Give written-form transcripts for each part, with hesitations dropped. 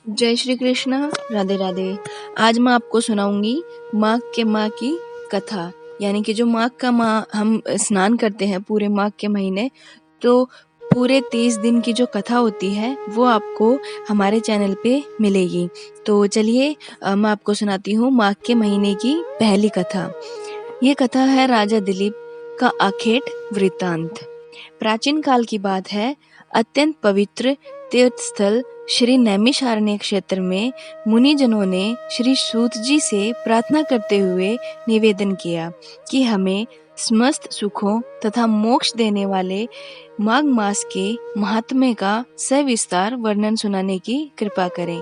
जय श्री कृष्ण। राधे राधे। आज मैं आपको सुनाऊंगी माघ के माह की कथा। यानी कि जो माघ का माह हम स्नान करते हैं पूरे माघ के महीने, तो पूरे 30 दिन की जो कथा होती है वो आपको हमारे चैनल पे मिलेगी। तो चलिए मैं आपको सुनाती हूँ माघ के महीने की पहली कथा। ये कथा है राजा दिलीप का आखेट वृत्तांत। प्राचीन काल की बात है। अत्यंत पवित्र तीर्थ स्थल श्री नैमिषारण्य क्षेत्र में मुनिजनों ने श्री सूत जी से प्रार्थना करते हुए निवेदन किया कि हमें समस्त सुखों तथा मोक्ष देने वाले माघ मास के महात्म्य का सविस्तार वर्णन सुनाने की कृपा करें।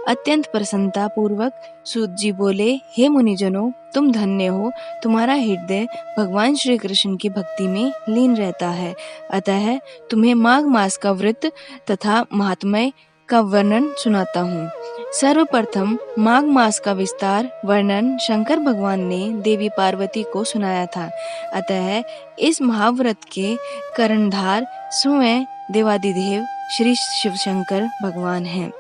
अत्यंत प्रसन्नता पूर्वक सूत जी बोले, हे मुनिजनों, तुम धन्य हो। तुम्हारा हृदय भगवान श्री कृष्ण की भक्ति में लीन रहता है, अतः तुम्हें माघ मास का व्रत तथा महात्म्य का वर्णन सुनाता हूँ। सर्वप्रथम माघ मास का विस्तार वर्णन शंकर भगवान ने देवी पार्वती को सुनाया था, अतः इस महाव्रत के कर्णधार स्वयं देवादिदेव श्री शिव शंकर भगवान हैं।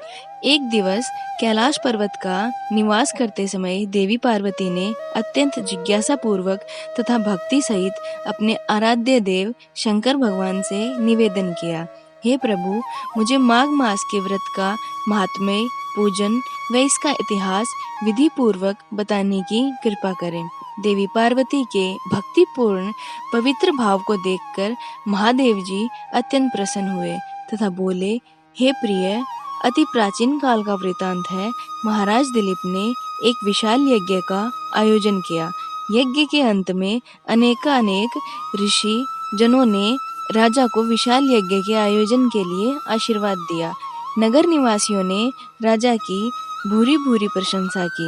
एक दिवस कैलाश पर्वत का निवास करते समय देवी पार्वती ने अत्यंत जिज्ञासा पूर्वक तथा भक्ति सहित अपने आराध्य देव शंकर भगवान से निवेदन किया, हे प्रभु, मुझे माघ मास के व्रत का महात्म्य, पूजन व इसका इतिहास विधि पूर्वक बताने की कृपा करें। देवी पार्वती के भक्तिपूर्ण पवित्र भाव को देखकर महादेव जी अत्यंत प्रसन्न हुए तथा बोले, हे प्रिय, अति प्राचीन काल का वृतांत है। महाराज दिलीप ने एक विशाल यज्ञ का आयोजन किया। यज्ञ के अंत में अनेक ऋषि जनों ने राजा को विशाल यज्ञ के आयोजन के लिए आशीर्वाद दिया। नगर निवासियों ने राजा की भूरी भूरी प्रशंसा की।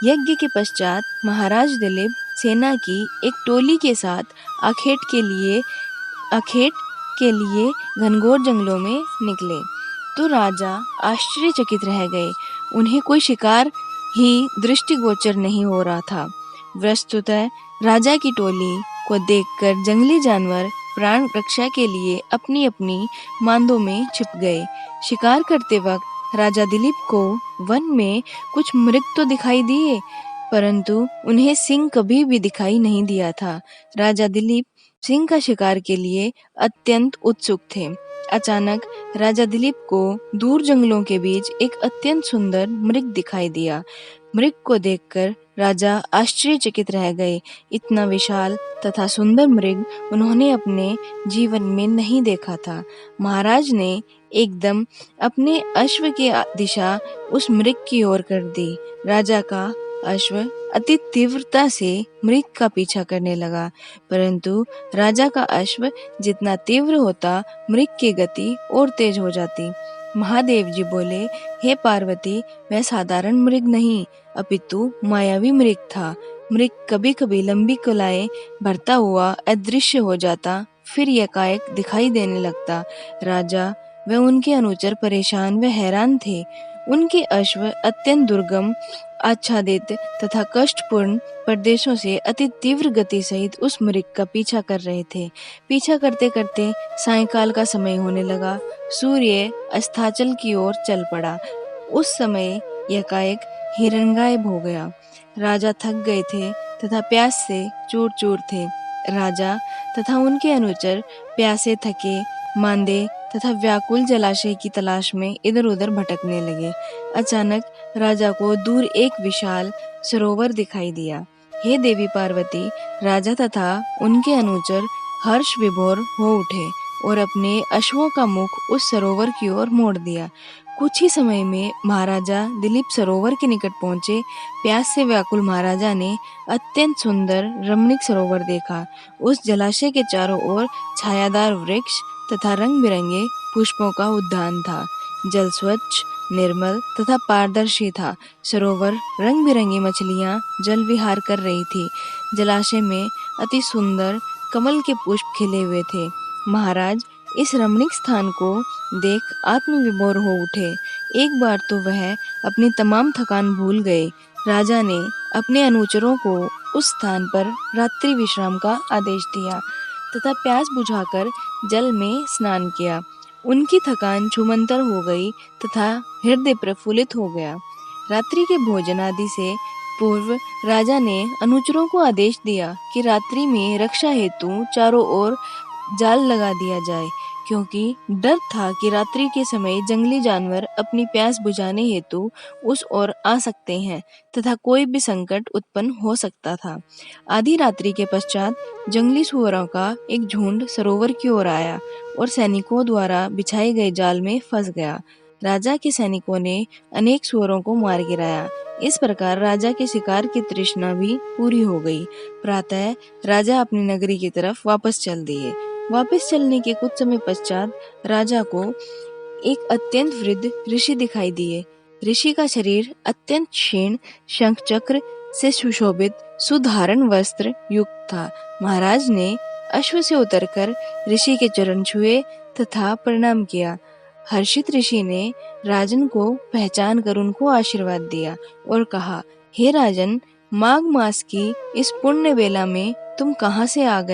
यज्ञ के पश्चात महाराज दिलीप सेना की एक टोली के साथ आखेट के लिए घनघोर जंगलों में निकले, तो राजा आश्चर्यचकित रह गए। उन्हें कोई शिकार ही दृष्टिगोचर नहीं हो रहा था। वस्तुतः राजा की टोली को देखकर जंगली जानवर प्राण रक्षा के लिए अपनी अपनी मांदों में छिप गए। शिकार करते वक्त राजा दिलीप को वन में कुछ मृग तो दिखाई दिए, परंतु उन्हें सिंह कभी भी दिखाई नहीं दिया था। राजा दिलीप सिंह का शिकार के लिए अत्यंत उत्सुक थे। अचानक राजा दिलीप को दूर जंगलों के बीच एक अत्यंत सुंदर मृग दिखाई दिया। मृग को देखकर राजा आश्चर्यचकित रह गए। इतना विशाल तथा सुंदर मृग उन्होंने अपने जीवन में नहीं देखा था। महाराज ने एकदम अपने अश्व की दिशा उस मृग की ओर कर दी। राजा का अश्व अति तीव्रता से मृग का पीछा करने लगा, परंतु राजा का अश्व जितना तीव्र होता, मृग की गति और तेज हो जाती। महादेव जी बोले, हे पार्वती, वह साधारण मृग नहीं, अपितु मायावी मृग था। मृग कभी कभी लंबी कलाएं भरता हुआ अदृश्य हो जाता, फिर एकाएक दिखाई देने लगता। राजा व उनके अनुचर परेशान व हैरान थे। उनके अश्व अत्यंत दुर्गम, आच्छादित तथा कष्टपूर्ण प्रदेशों से अति तीव्र गति सहित उस मृग का पीछा कर रहे थे। पीछा करते करते सायंकाल का समय होने लगा। सूर्य अस्ताचल की ओर चल पड़ा। उस समय एकाएक हिरण गायब हो गया। राजा थक गए थे तथा प्यास से चूर चूर थे। राजा तथा उनके अनुचर प्यासे, थके मांदे तथा व्याकुल जलाशय की तलाश में इधर उधर भटकने लगे। अचानक राजा को दूर एक विशाल सरोवर दिखाई दिया। हे देवी पार्वती, राजा तथा उनके अनुचर हर्ष विभोर हो उठे और अपने अश्वों का मुख उस सरोवर की ओर मोड़ दिया। कुछ ही समय में महाराजा दिलीप सरोवर के निकट पहुंचे। प्यास से व्याकुल महाराजा ने अत्यंत सुंदर रमणीक सरोवर देखा। उस जलाशय के चारों ओर छायादार वृक्ष तथा रंग बिरंगे पुष्पों का उद्यान था। जल स्वच्छ, निर्मल तथा पारदर्शी था। सरोवर रंग बिरंगी मछलियां जल विहार कर रही थी। जलाशय में अति सुंदर कमल के पुष्प खिले हुए थे। महाराज इस रमणीक स्थान को देख आत्मविभोर हो उठे। एक बार तो वह अपनी तमाम थकान भूल गए। राजा ने अपने अनुचरों को उस स्थान पर रात्रि विश्राम का आदेश दिया तथा प्यास बुझाकर जल में स्नान किया। उनकी थकान छूमंतर हो गई तथा हृदय प्रफुल्लित हो गया। रात्रि के भोजन आदि से पूर्व राजा ने अनुचरों को आदेश दिया कि रात्रि में रक्षा हेतु चारों ओर जाल लगा दिया जाए, क्योंकि डर था कि रात्रि के समय जंगली जानवर अपनी प्यास बुझाने हेतु उस ओर आ सकते हैं तथा कोई भी संकट उत्पन्न हो सकता था। आधी रात्रि के पश्चात जंगली सुअरों का एक झुंड सरोवर की ओर आया और सैनिकों द्वारा बिछाए गए जाल में फंस गया। राजा के सैनिकों ने अनेक सुअरों को मार गिराया। इस प्रकार राजा के शिकार की तृष्णा भी पूरी हो गई। प्रातः राजा अपनी नगरी की तरफ वापस चल दिए। वापस चलने के कुछ समय पश्चात राजा को एक अत्यंत वृद्ध ऋषि दिखाई दिए। ऋषि का शरीर अत्यंत क्षीण, शंख चक्र से सुशोभित सुधारण वस्त्र युक्त था। महाराज ने अश्व से उतरकर ऋषि के चरण छुए तथा प्रणाम किया। हर्षित ऋषि ने राजन को पहचान कर उनको आशीर्वाद दिया और कहा, हे राजन, माघ मास की इस पुण्य बेला में तुम कहाँ से आ गए